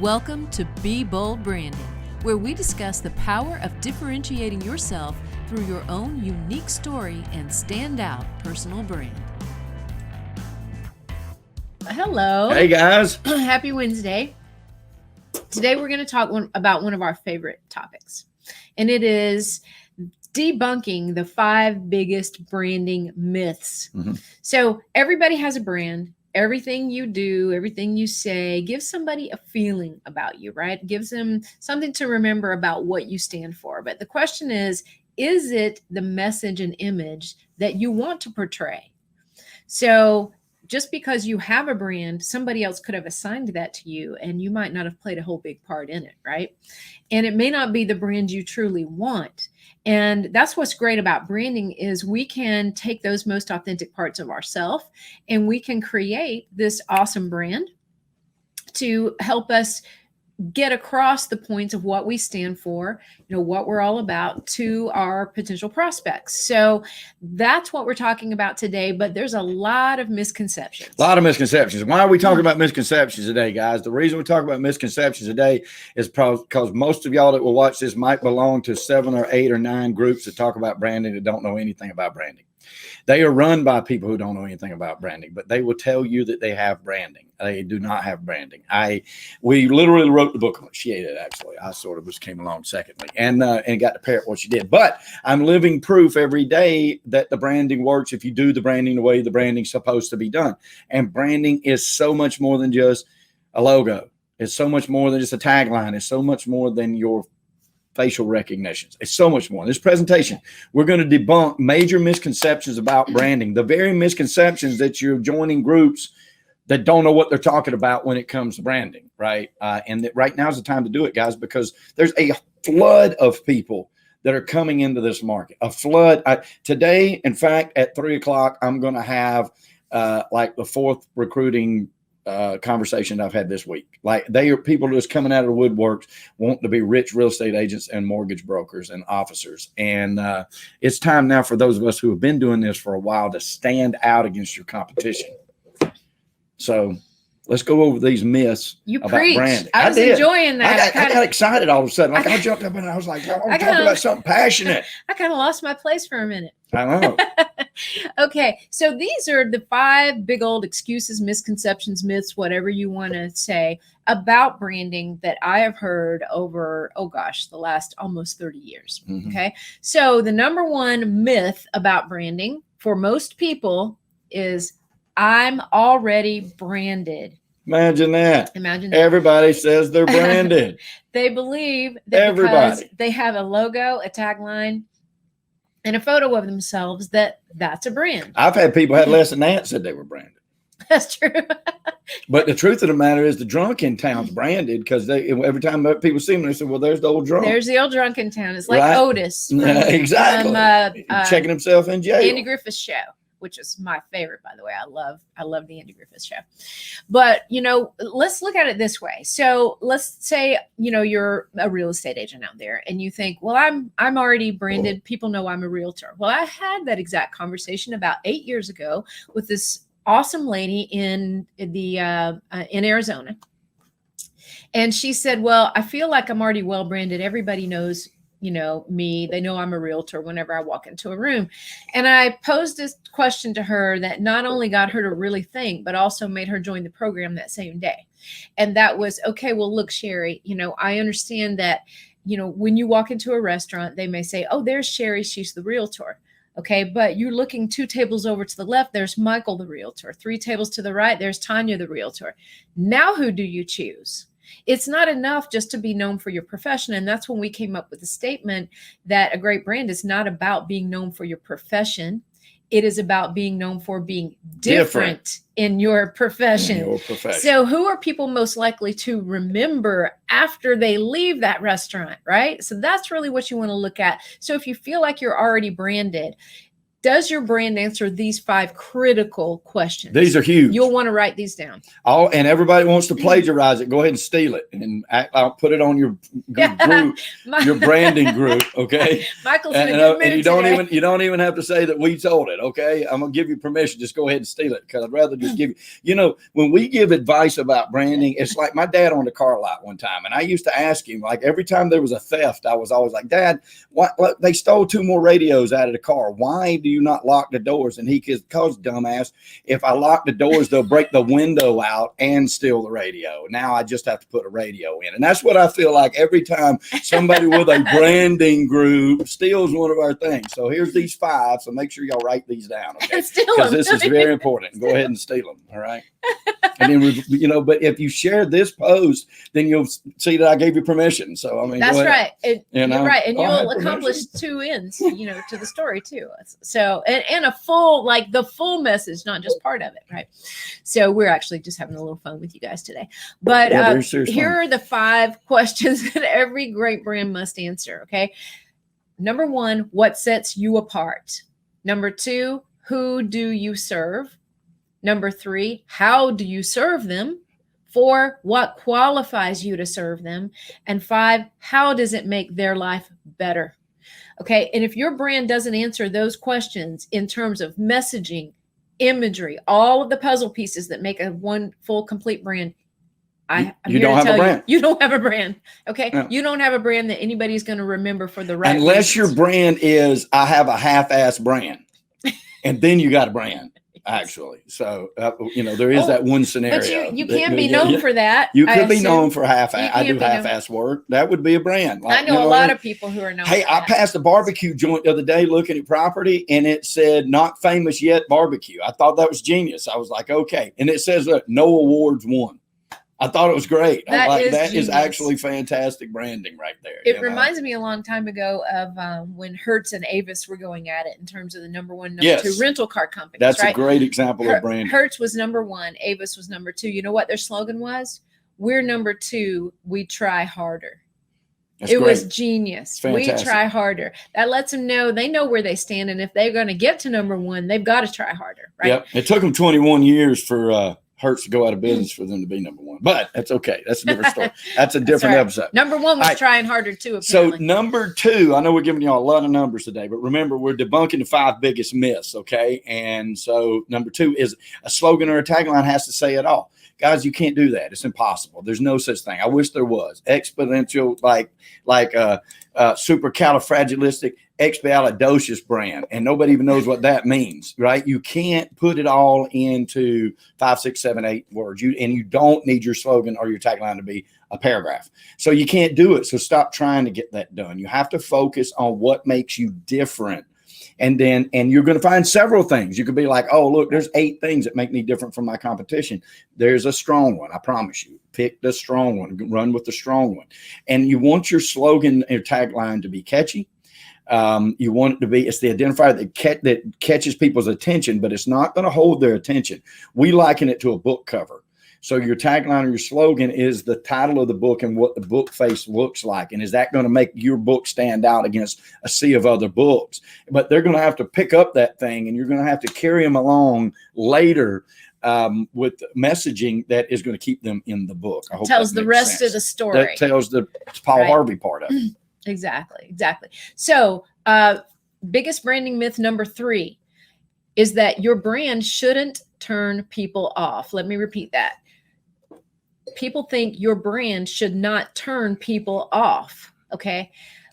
Welcome to Be Bold Branding, where we discuss the power of differentiating yourself through your own unique story and standout personal brand. Hello. Hey guys. Happy Wednesday. Today we're going to talk about one of our favorite topics, and it is debunking the 5 biggest branding myths. So everybody has a brand. Everything you do, everything you say, gives somebody a feeling about you, right? Gives them something to remember about what you stand for. But the question is it the message and image that you want to portray? So just because you have a brand, somebody else could have assigned that to you, and you might not have played a whole big part in it, right? And it may not be the brand you truly want. And that's what's great about branding is we can take those most authentic parts of ourselves and we can create this awesome brand to help us get across the points of what we stand for, what we're all about to our potential prospects. So that's what we're talking about today, but there's a lot of misconceptions. A lot of misconceptions. Why are we talking about misconceptions today, guys? The reason we talk about misconceptions today is because most of y'all that will watch this might belong to 7 or 8 or 9 groups that talk about branding that don't know anything about branding. They are run by people who don't know anything about branding, but they will tell you that they have branding. They do not have branding. We literally wrote the book on it. She ate it, actually. I sort of just came along secondly and got to parrot what she did. But I'm living proof every day that the branding works if you do the branding the way the branding's supposed to be done. And branding is so much more than just a logo. It's so much more than just a tagline. It's so much more than your facial recognitions. It's so much more. In this presentation, we're going to debunk major misconceptions about branding, the very misconceptions that you're joining groups that don't know what they're talking about when it comes to branding, right? And that right now is the time to do it, guys, because there's a flood of people that are coming into this market. A flood. Today, in fact, at 3 o'clock, I'm going to have like the 4th recruiting conversation I've had this week. Like people just coming out of the woodworks wanting to be rich real estate agents and mortgage brokers and officers. And it's time now for those of us who have been doing this for a while to stand out against your competition. So let's go over these myths about branding. I was enjoying that. I got excited all of a sudden. Like I jumped up and I was like, I want to talk about something passionate. I kind of lost my place for a minute. I know. Okay, so these are the 5 big old excuses, misconceptions, myths, whatever you want to say about branding that I have heard over, the last almost 30 years. Okay, so the number 1 myth about branding for most people is I'm already branded. Imagine that. Imagine that. Everybody says they're branded. They believe that because they have a logo, a tagline, and a photo of themselves, that's a brand. I've had people had less than that said they were branded. That's true. But the truth of the matter is the drunk in town's branded because every time people see them, they say, well, there's the old drunk. There's the old drunk in town. It's like right? Otis. Exactly. Checking himself in jail. Andy Griffith's show, which is my favorite, by the way. I love the Andy Griffith show. But, let's look at it this way. So let's say, you're a real estate agent out there and you think, well, I'm already branded. People know I'm a realtor. Well, I had that exact conversation about 8 years ago with this awesome lady in Arizona. And she said, well, I feel like I'm already well branded. Everybody knows me, they know I'm a realtor whenever I walk into a room. And I posed this question to her that not only got her to really think, but also made her join the program that same day. And that was, okay, well, look, Sherry, I understand that, when you walk into a restaurant, they may say, oh, there's Sherry, she's the realtor. Okay, but you're looking 2 tables over to the left, there's Michael, the realtor. 3 tables to the right, there's Tanya, the realtor. Now, who do you choose? It's not enough just to be known for your profession. And that's when we came up with the statement that a great brand is not about being known for your profession. It is about being known for being different in your profession. So who are people most likely to remember after they leave that restaurant, right? So that's really what you want to look at. So if you feel like you're already branded, Does your brand answer these 5 critical questions? These are huge. You'll want to write these down. And everybody wants to plagiarize it. Go ahead and steal it and I'll put it on your group, your branding group. Okay. Michael's in a good mood and you don't even have to say that we told it. Okay. I'm going to give you permission. Just go ahead and steal it, because I'd rather just give you, when we give advice about branding, it's like my dad owned a car lot one time. And I used to ask him, like, every time there was a theft, I was always like, Dad, what they stole 2 more radios out of the car. Why do you not lock the doors? And he could, cause dumbass, if I lock the doors, they'll break the window out and steal the radio. Now I just have to put a radio in. And that's what I feel like every time somebody with a branding group steals one of our things. So here's these 5. So make sure y'all write these down. Okay. Because this is very important. Go ahead and steal them. All right. And then, but if you share this post, then you'll see that I gave you permission. So, I mean, that's right. You're right. And you'll accomplish permission. 2 ends, to the story too. So, and a full, like the full message, not just part of it. Right. So we're actually just having a little fun with you guys today, but here are the 5 questions that every great brand must answer. Okay. Number 1, what sets you apart? Number 2, who do you serve? Number 3, how do you serve them? 4, what qualifies you to serve them? And 5, how does it make their life better? Okay. And if your brand doesn't answer those questions in terms of messaging, imagery, all of the puzzle pieces that make a one full complete brand, you don't have a brand. You don't have a brand. Okay. Yeah. You don't have a brand that anybody's going to remember for the right unless reasons. Your brand is, I have a half-ass brand. And then you got a brand. Actually, so there is that one scenario. But you can't be known for that. You could be known for half-ass. I do half-ass work. That would be a brand. Like, I know a lot of people who are known. Hey, I passed a barbecue joint the other day looking at property, and it said "Not famous yet barbecue." I thought that was genius. I was like, okay, and it says no awards won. I thought it was great. That is actually fantastic branding right there. It reminds me a long time ago of when Hertz and Avis were going at it in terms of the number 1, number 2 rental car companies. That's a great example of branding. Hertz was number 1. Avis was number 2. You know what their slogan was? We're number 2. We try harder. It was genius. We try harder. That lets them know they know where they stand. And if they're going to get to number 1, they've got to try harder. Right. Yep. It took them 21 years for Hertz to go out of business for them to be number 1, but that's okay. That's a different story. That's a different episode. Number 1 was trying harder too. Apparently. So number 2, I know we're giving y'all a lot of numbers today, but remember we're debunking the 5 biggest myths. Okay. And so number 2 is a slogan or a tagline has to say it all. Guys, you can't do that. It's impossible. There's no such thing. I wish there was. Exponential, like supercalifragilistic expialidocious brand, and nobody even knows what that means, right? You can't put it all into 5, 6, 7, 8 words. You don't need your slogan or your tagline to be a paragraph. So you can't do it. So stop trying to get that done. You have to focus on what makes you different. And you're going to find several things. You could be like, oh, look, there's 8 things that make me different from my competition. There's a strong one. I promise you. Pick the strong one. Run with the strong one. And you want your slogan or tagline to be catchy. You want it to be, it's the identifier that catches people's attention, but it's not going to hold their attention. We liken it to a book cover. So your tagline or your slogan is the title of the book and what the book face looks like. And is that going to make your book stand out against a sea of other books? But they're going to have to pick up that thing, and you're going to have to carry them along later with messaging that is going to keep them in the book. I hope tells the rest of the story. That tells the Paul Harvey part of it. Exactly. So biggest branding myth number 3 is that your brand shouldn't turn people off. Let me repeat that. People think your brand should not turn people off. Okay.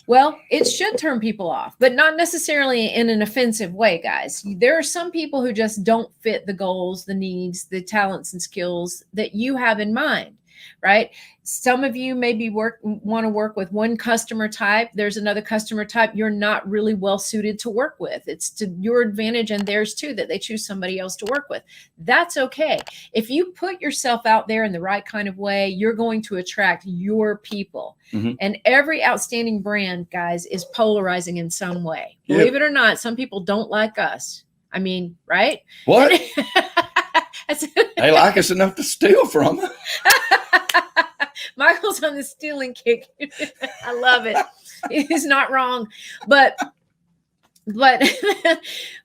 Well, it should turn people off, but not necessarily in an offensive way, guys. There are some people who just don't fit the goals, the needs, the talents and skills that you have in mind, right? Some of you maybe want to work with one customer type. There's another customer type you're not really well suited to work with. It's to your advantage and theirs too that they choose somebody else to work with. That's okay. If you put yourself out there in the right kind of way, you're going to attract your people. Mm-hmm. And every outstanding brand, guys, is polarizing in some way. Yep. Believe it or not, some people don't like us. I mean, right? What? They like us enough to steal from them. Michael's on the stealing kick. I love it. He's not wrong. But but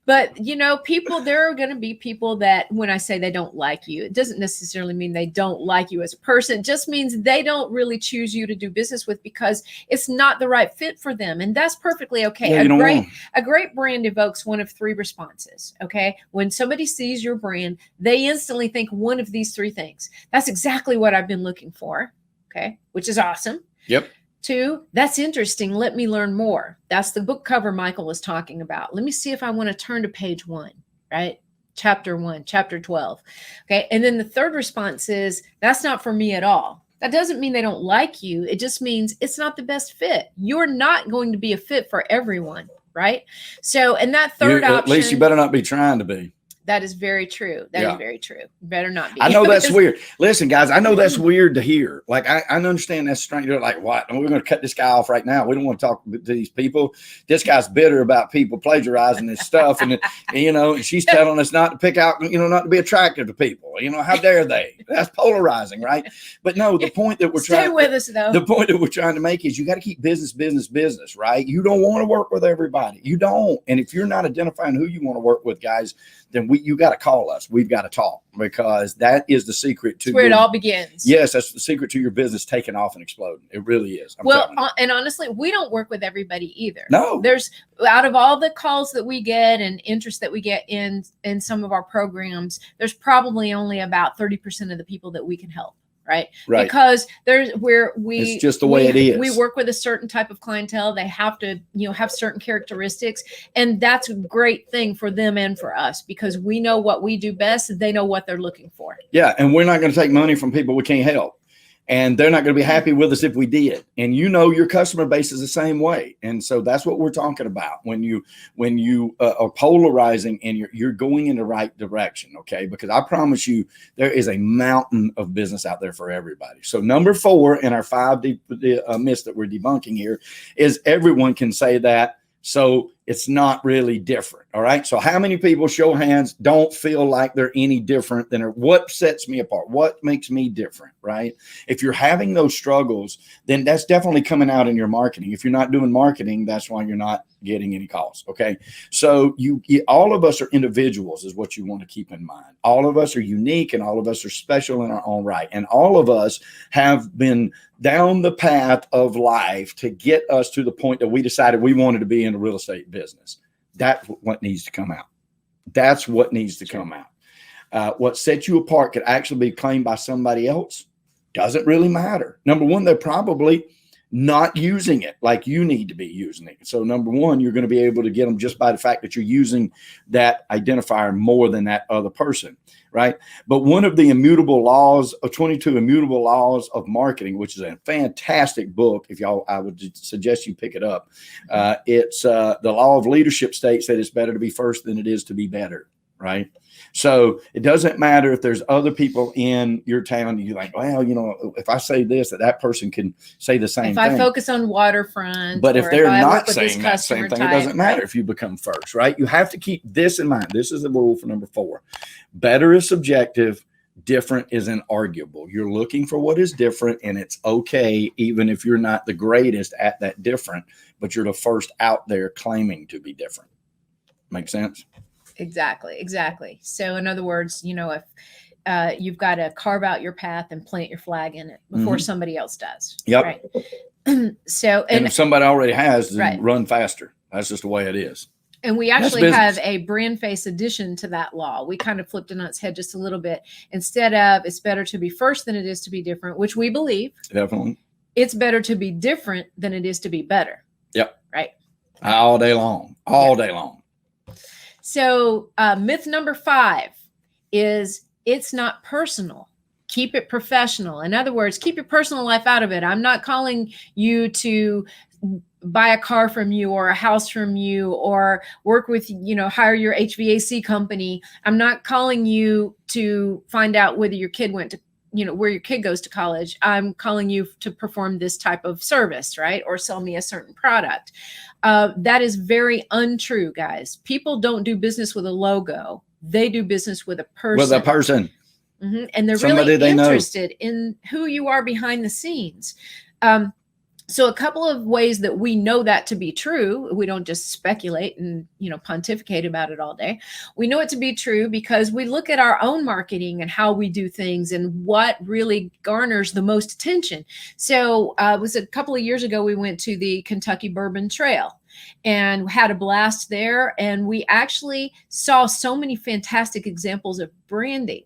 but you know, people, there are going to be people that when I say they don't like you, it doesn't necessarily mean they don't like you as a person. It just means they don't really choose you to do business with because it's not the right fit for them, and that's perfectly okay. Yeah, A great brand evokes one of three responses. Okay, when somebody sees your brand, they instantly think one of these three things. That's exactly what I've been looking for. Okay, which is awesome. Yep. 2, that's interesting. Let me learn more. That's the book cover Michael was talking about. Let me see if I want to turn to page 1, right? Chapter 1, chapter 12. Okay. And then the third response is, that's not for me at all. That doesn't mean they don't like you. It just means it's not the best fit. You're not going to be a fit for everyone, right? So, and that third option. At least you better not be trying to be. That is very true. That is very true. Better not be. I know that's weird. Listen, guys, I know that's weird to hear. Like, I understand that's strange. You're like, what? We're going to cut this guy off right now. We don't want to talk to these people. This guy's bitter about people plagiarizing his stuff. And she's telling us not to pick out, not to be attractive to people. How dare they? That's polarizing, right? But no, the point that we're Stay with us, though. The point that we're trying to make is you got to keep business, right? You don't want to work with everybody. You don't. And if you're not identifying who you want to work with, guys, then you got to call us. We've got to talk, because that is the secret to where it all begins. Yes, that's the secret to your business taking off and exploding. It really is. And honestly, we don't work with everybody either. No, there's, out of all the calls that we get and interest that we get in some of our programs, there's probably only about 30% of the people that we can help. Right. Because it's just the way it is. We work with a certain type of clientele. They have to, have certain characteristics. And that's a great thing for them and for us, because we know what we do best. They know what they're looking for. Yeah. And we're not going to take money from people we can't help. And they're not going to be happy with us if we did. And your customer base is the same way. And so that's what we're talking about when you are polarizing and you're going in the right direction. Okay. Because I promise you, there is a mountain of business out there for everybody. So number 4 in our 5 myths that we're debunking here is everyone can say that. So it's not really different. All right. So how many people, show hands, don't feel like they're any different than what sets me apart? What makes me different? Right. If you're having those struggles, then that's definitely coming out in your marketing. If you're not doing marketing, that's why you're not getting any calls. Okay. So all of us are individuals is what you want to keep in mind. All of us are unique and all of us are special in our own right. And all of us have been down the path of life to get us to the point that we decided we wanted to be in the real estate business. That's what needs to come out. That's what needs to come out. What sets you apart could actually be claimed by somebody else. Doesn't really matter. Number 1, they're probably not using it like you need to be using it. So number 1, you're going to be able to get them just by the fact that you're using that identifier more than that other person, right? But one of the immutable laws of 22 immutable laws of marketing, which is a fantastic book. If y'all, I would suggest you pick it up. It's the law of leadership states that it's better to be first than it is to be better, right? So it doesn't matter if there's other people in your town. You're like, well, if I say this, that person can say the same thing. If I focus on waterfront, but if they're not saying that same thing, it doesn't matter if you become first, right? You have to keep this in mind. This is the rule for number 4. Better is subjective. Different is inarguable. You're looking for what is different, and it's okay, even if you're not the greatest at that different, but you're the first out there claiming to be different. Make sense? Exactly. So in other words, if you've got to carve out your path and plant your flag in it before somebody else does. Yep. Right. So, and if somebody already has, then run faster. That's just the way it is. And we actually have a BrandFace addition to that law. We kind of flipped it on its head just a little bit. Instead of it's better to be first than it is to be different, which we believe. Definitely. It's better to be different than it is to be better. Yep. Right. All day long. All day long. So myth number 5 is it's not personal. Keep it professional. In other words, keep your personal life out of it. I'm not calling you to buy a car from you or a house from you or work with, hire your HVAC company. I'm not calling you to find out whether your kid went to, where your kid goes to college. I'm calling you to perform this type of service, right? Or sell me a certain product. That is very untrue, guys. People don't do business with a logo. They do business with a person. With a person. And they're really interested in who you are behind the scenes. So a couple of ways that we know that to be true, we don't just speculate and, pontificate about it all day. We know it to be true because we look at our own marketing and how we do things and what really garners the most attention. So it was a couple of years ago, we went to the Kentucky Bourbon Trail and had a blast there. And we actually saw so many fantastic examples of branding.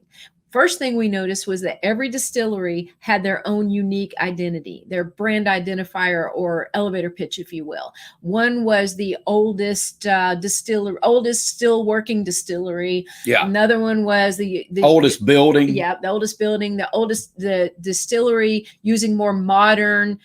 First thing we noticed was that every distillery had their own unique identity, their brand identifier or elevator pitch, if you will. One was the oldest oldest still working distillery. Yeah. Another one was the oldest building. Yeah, the oldest building, the distillery using more modern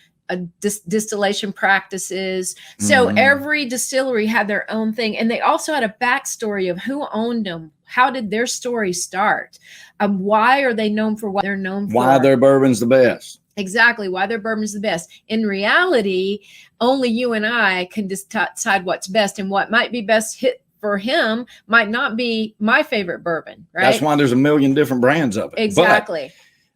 distillation practices. So every distillery had their own thing. And they also had a backstory of who owned them. How did their story start? Why are they known for what they're known for? Why their bourbon's the best. Exactly. Why their bourbon's the best. In reality, only you and I can decide what's best, and what might be best hit for him might not be my favorite bourbon, right? That's why there's a million different brands of it. Exactly.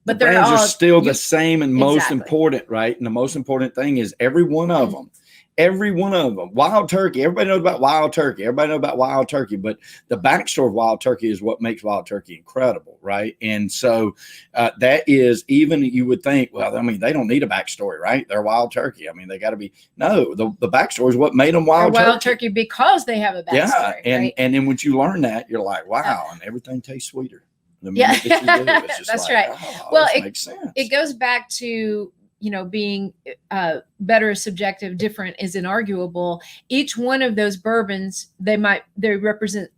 But the they're brands all are still the same and most Exactly. important, right? And the most important thing is every one of them, Wild Turkey. Everybody knows about Wild Turkey. But the backstory of Wild Turkey is what makes Wild Turkey incredible, right? And so that is, even you would think, well, I mean, they don't need a backstory, right? They're Wild Turkey. I mean, they got to be, no, the backstory is what made them Wild Turkey because they have a backstory. Yeah. Right? And then once you learn that, you're like, wow, and everything tastes sweeter. The minute that you do, it's just that's like, right. Oh, well, it makes sense. It goes back to, being better is subjective, different is inarguable. Each one of those bourbons, they represent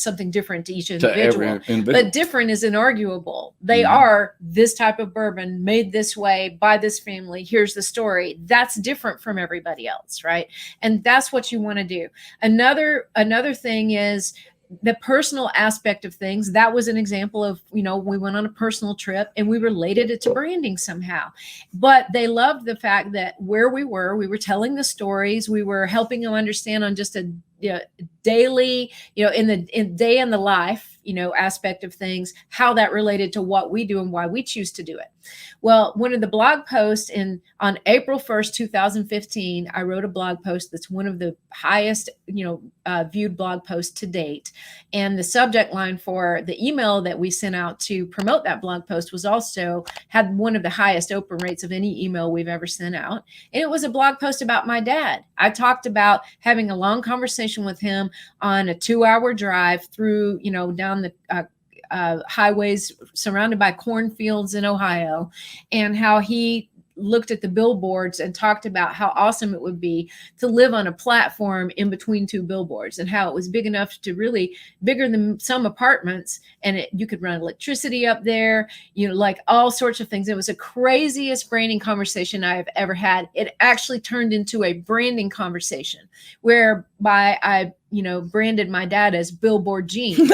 something different to each individual. But different is inarguable. They are this type of bourbon made this way by this family. Here's the story. That's different from everybody else, right? And that's what you want to do. Another thing is the personal aspect of things. That was an example of, we went on a personal trip and we related it to branding somehow. But they loved the fact that where we were telling the stories, we were helping them understand on just a daily, in day in the life, aspect of things, how that related to what we do and why we choose to do it. Well, one of the blog posts on April 1st, 2015, I wrote a blog post that's one of the highest, viewed blog posts to date. And the subject line for the email that we sent out to promote that blog post had one of the highest open rates of any email we've ever sent out. And it was a blog post about my dad. I talked about having a long conversation with him on a 2-hour drive through, down the highways surrounded by cornfields in Ohio, and how he looked at the billboards and talked about how awesome it would be to live on a platform in between two billboards, and how it was big enough to really bigger than some apartments, and you could run electricity up there, like all sorts of things. It was the craziest branding conversation I have ever had. It actually turned into a branding conversation whereby I, branded my dad as Billboard Gene.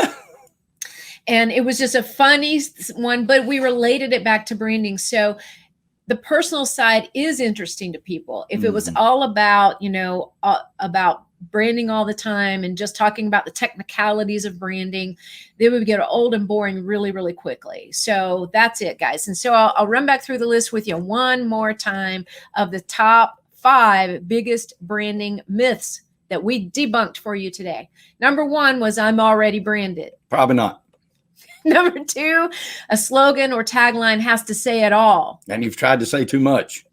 And it was just a funny one, but we related it back to branding. So the personal side is interesting to people. If it was all about, about branding all the time and just talking about the technicalities of branding, they would get old and boring really, really quickly. So that's it, guys. And so I'll run back through the list with you one more time of the top 5 biggest branding myths that we debunked for you today. Number 1 was I'm already branded. Probably not. Number 2, a slogan or tagline has to say it all. And you've tried to say too much.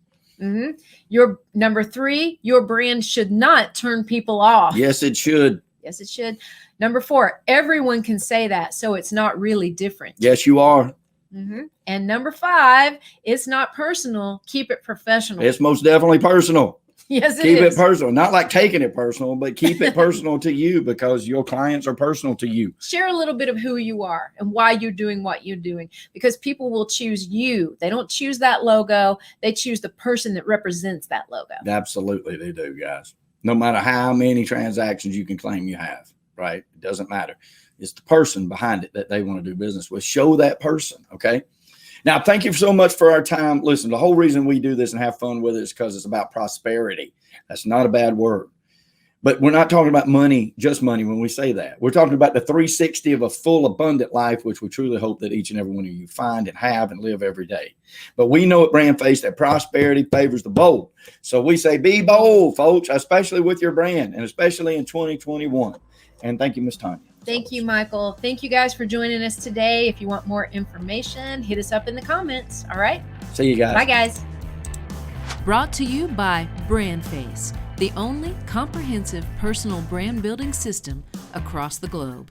Your number 3, your brand should not turn people off. Yes, it should. Yes, it should. Number 4, everyone can say that, so it's not really different. Yes, you are. And number 5, it's not personal. Keep it professional. It's most definitely personal. Yes, it keep is. it personal, not like taking it personal, but keep it personal to you, because your clients are personal to you. Share a little bit of who you are and why you're doing what you're doing, because people will choose you. They don't choose that logo. They choose the person that represents that logo. Absolutely, they do, guys. No matter how many transactions you can claim you have, right? It doesn't matter. It's the person behind it that they want to do business with. Show that person, okay? Now, thank you so much for our time. Listen, the whole reason we do this and have fun with it is because it's about prosperity. That's not a bad word. But we're not talking about money, just money when we say that. We're talking about the 360 of a full, abundant life, which we truly hope that each and every one of you find and have and live every day. But we know at BrandFace that prosperity favors the bold. So we say, be bold, folks, especially with your brand and especially in 2021. And thank you, Ms. Tanya. Thank you, Michael. Thank you guys for joining us today. If you want more information, hit us up in the comments. All right. See you guys. Bye, guys. Brought to you by BrandFace, the only comprehensive personal brand building system across the globe.